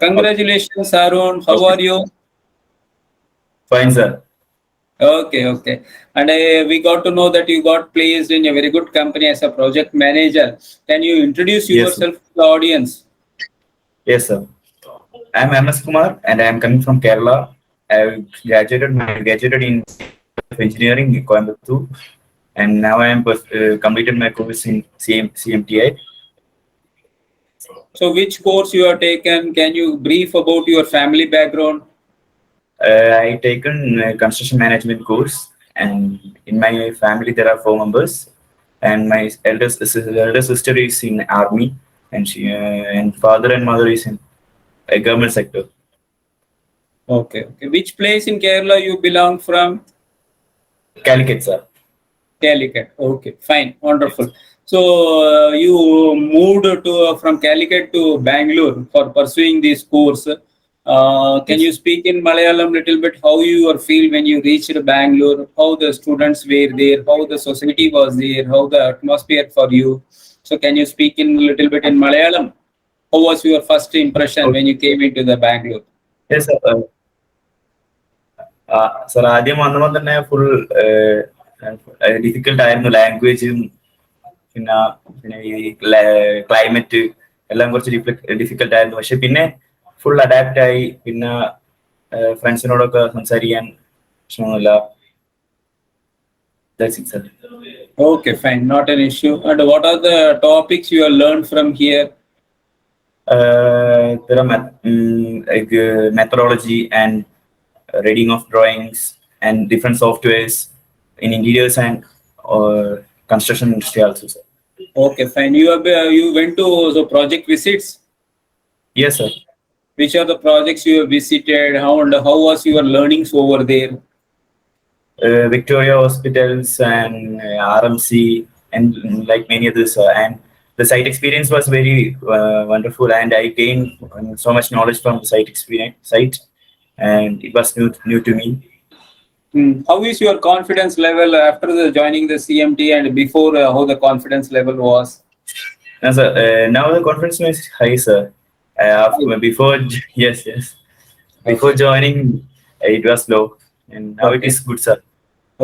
Congratulations, Arun. How Okay. are you? Fine, sir. Okay. And we got to know that you got placed in a very good company as a project manager. Can you introduce Yes, sir. yourself to the audience? Yes, sir. I'm MS Kumar, and I'm coming from Kerala. I graduated in engineering in Coimbatore, and now I am completed my course in CMTI. So, which course you have taken? Can you brief about your family background? I taken a construction management course, and in my family there are 4 members, and my elder sister is in army, and she and father and mother is in a government sector. Okay. Which place in Kerala you belong from? Calicut, sir. Calicut. Okay, fine, wonderful. Yes. So you moved to from Calicut to Bangalore for pursuing this course. Can Yes. you speak in Malayalam little bit? How you or feel when you reached Bangalore? How the students were there? How the society was there? How the atmosphere for you? So can you speak in little bit in Malayalam? How was your first impression Okay. when you came into the Bangalore? Yes, sir. Sir ആദ്യം വന്നപ്പോൾ തന്നെ full difficult ആയിരുന്നു ലാംഗ്വേജും പിന്നെ പിന്നെ ഈ climate എല്ലാം കുറച്ച് difficult ആയിരുന്നു. പക്ഷെ പിന്നെ ഫുൾ അഡാപ്റ്റ് ആയി. പിന്നെ ഫ്രണ്ട്സിനോടൊക്കെ സംസാരിക്കാൻ പ്രശ്നമൊന്നുമില്ല. That's it, sir. Okay, fine, not an issue. And what are the topics you have learned from here? There are like methodology and reading of drawings and different softwares in interiors and construction industry also, sir. Okay, fine. You went to the project visits. Yes, sir. Which are the projects you have visited? How was your learnings over there? Victoria Hospitals and RMC and like many others. And the site experience was very wonderful, and I gained so much knowledge from the site, and it was new to me. How is your confidence level after the joining the CMT and before? How the confidence level was? Now, sir, now the confidence is high, sir. Before, yes. Before Okay. joining, it was low, and now it Okay. is good, sir.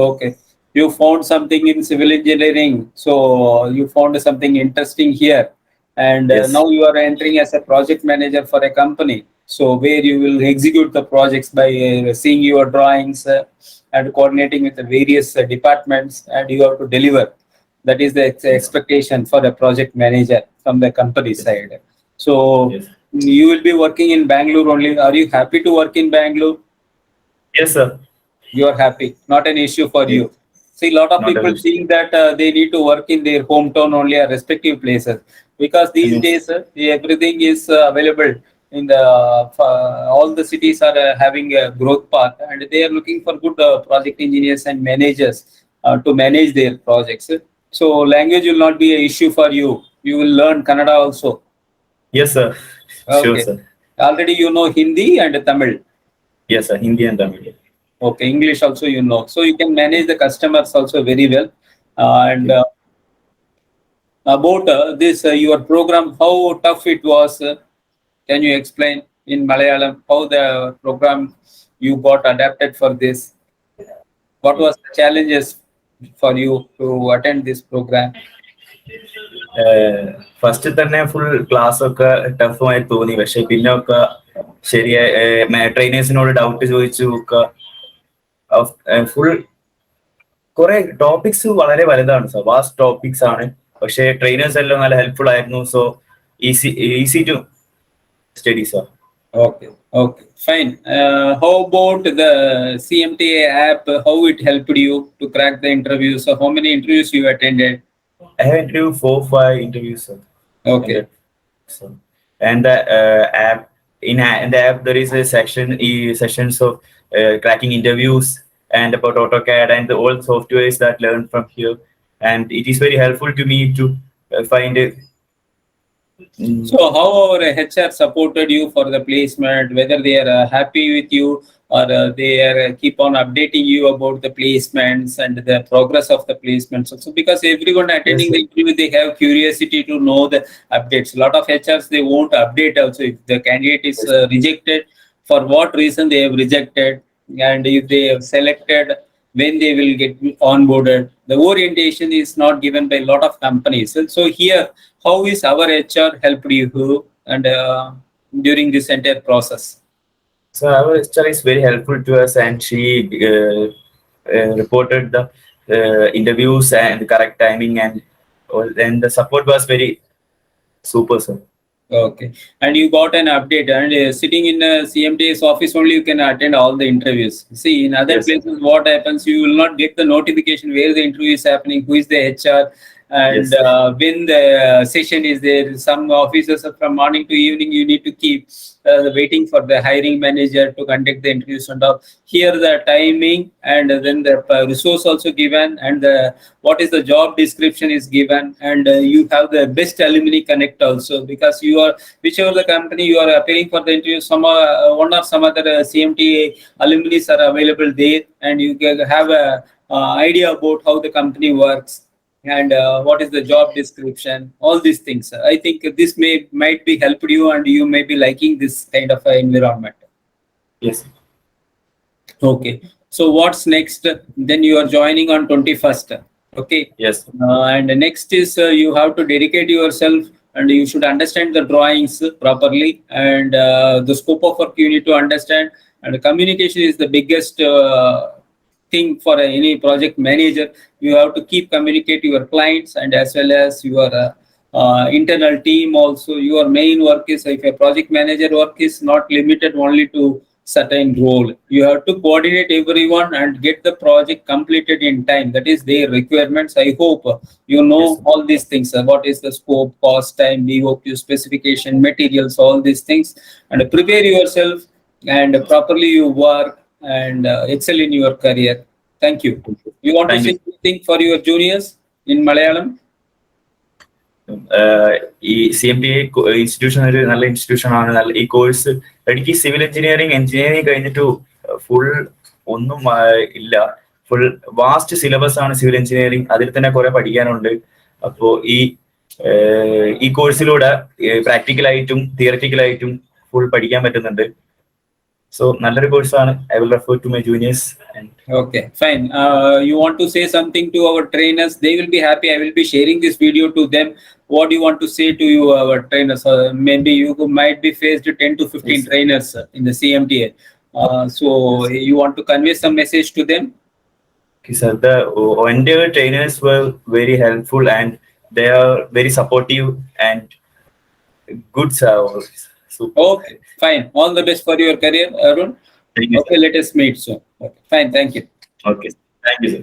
Okay. You found something in civil engineering, so you found something interesting here, and Yes, now you are entering as a project manager for a company. So where you will execute the projects by seeing your drawings and coordinating with the various departments, and you have to deliver. That is the yes, expectation for a project manager from the company yes, side. So yes, you will be working in Bangalore only. Are you happy to work in Bangalore? yes, sir. You are happy, not an issue for Yes, you. See, a lot of not an people issue. think that they need to work in their hometown only or respective places, because these Yes, days everything is available in the all the cities are having a growth path, and they are looking for good project engineers and managers to manage their projects. So language will not be an issue for you. You will learn Kannada also. yes, sir. Sure, Okay. sir. Already you know Hindi and Tamil. Yes, sir. Hindi and Tamil. Okay, English also you know. So you can manage the customers also very well. And Okay. about this, your program, how tough it was. Can you explain in Malayalam how the program you got adapted for this? What was the challenges for you to attend this program? First തന്നെ full class ഒക്കെ ടഫുമായി തോന്നി. പക്ഷെ പിന്നെ ഒക്കെ ശരിയായി. ട്രെയിനേഴ്സിനോട് doubt ചോദിച്ചു ഒക്കെ full കുറെ ടോപ്പിക്സ് വളരെ വലുതാണ് സർ. വാസ്റ്റ് ടോപ്പിക്സ് ആണ്. പക്ഷെ ട്രെയിനേഴ്സ് എല്ലാം നല്ല ഹെൽപ്ഫുൾ ആയിരുന്നു. So easy to study sir. Okay, fine. How about the CMTA app? How it helped you to crack the interviews? So how many interviews you attended? I have interviewed 4-5 interviews, sir. Okay. So, and the app in the app there is a sessions of cracking interviews and about AutoCAD and the old softwares that learned from here, and it is very helpful to me to find So how our HR supported you for the placement, whether they are happy with you or they are keep on updating you about the placements and the progress of the placements also, because everyone attending Yes, the interview, they have curiosity to know the updates. A lot of HRs, they won't update also if the candidate is yes. rejected, for what reason they have rejected, and if they have selected, when they will get onboarded. The orientation is not given by a lot of companies. And so here, how is our HR helped you and during this entire process? So our HR is very helpful to us, and she reported the interviews and the correct timing, and the support was very super, sir. Okay. And you got an update, and sitting in a CMT's office only, you can attend all the interviews. See, in other Yes, places, what happens, you will not get the notification where the interview is happening, who is the HR, and yes, when the session is there. Some offices from morning to evening, you need to keep waiting for the hiring manager to conduct the interviews and all. Here, the timing and then the resource also given, and the what is the job description is given, and you have the best alumni connect also, because you are, whichever the company you are appearing for the interview, some one or some other CMT alumni are available there, and you can have a idea about how the company works, and what is the job description, all these things. I think this might be helped you, and you may be liking this kind of environment. yes, Okay. So what's next? Then you are joining on 21st. Okay. yes, And the next is you have to dedicate yourself, and you should understand the drawings properly, and the scope of work you need to understand. And communication is the biggest thing for any project manager. You have to keep communicate your clients and as well as your internal team also. Your main work is, if a project manager work is not limited only to certain role, you have to coordinate everyone and get the project completed in time. That is their requirements. I hope you yes. know all these things. What is the scope, cost, time, BOQ, specification, materials, all these things, and prepare yourself, and properly you work and excel in your career. Thank you. You want to Thank say you. anything for your juniors in Malayalam? ഈ CMTI institution ഒരു നല്ല institution ആണ്. നല്ല ഈ course എനിക്ക് civil engineering കഴിഞ്ഞിട്ട് full ഒന്നും ഇല്ല. ഫുൾ വാസ്റ്റ് സിലബസ് ആണ് സിവിൽ എഞ്ചിനീയറിംഗ്. അതിൽ തന്നെ കുറെ പഠിക്കാനുണ്ട്. അപ്പോ ഈ കോഴ്സിലൂടെ പ്രാക്ടിക്കലായിട്ടും തിയററ്റിക്കലായിട്ടും ഫുൾ പഠിക്കാൻ പറ്റുന്നുണ്ട്. സോ നല്ലൊരു കോഴ്സാണ്. I will refer to my juniors. Okay, fine. You want to say something to our trainers? They will be happy. I will be sharing this video to them. What do you want to say to you, our trainers? Maybe you might be faced 10 to 15 Yes. trainers in the CMTA. So you want to convey some message to them? Okay, sir, the entire trainers were very helpful, and they are very supportive and good, sir. So, Okay, fine. All the best for your career, Arun. thank you, Okay, sir. let us meet soon. Okay, fine. Thank you. Okay, thank you, sir.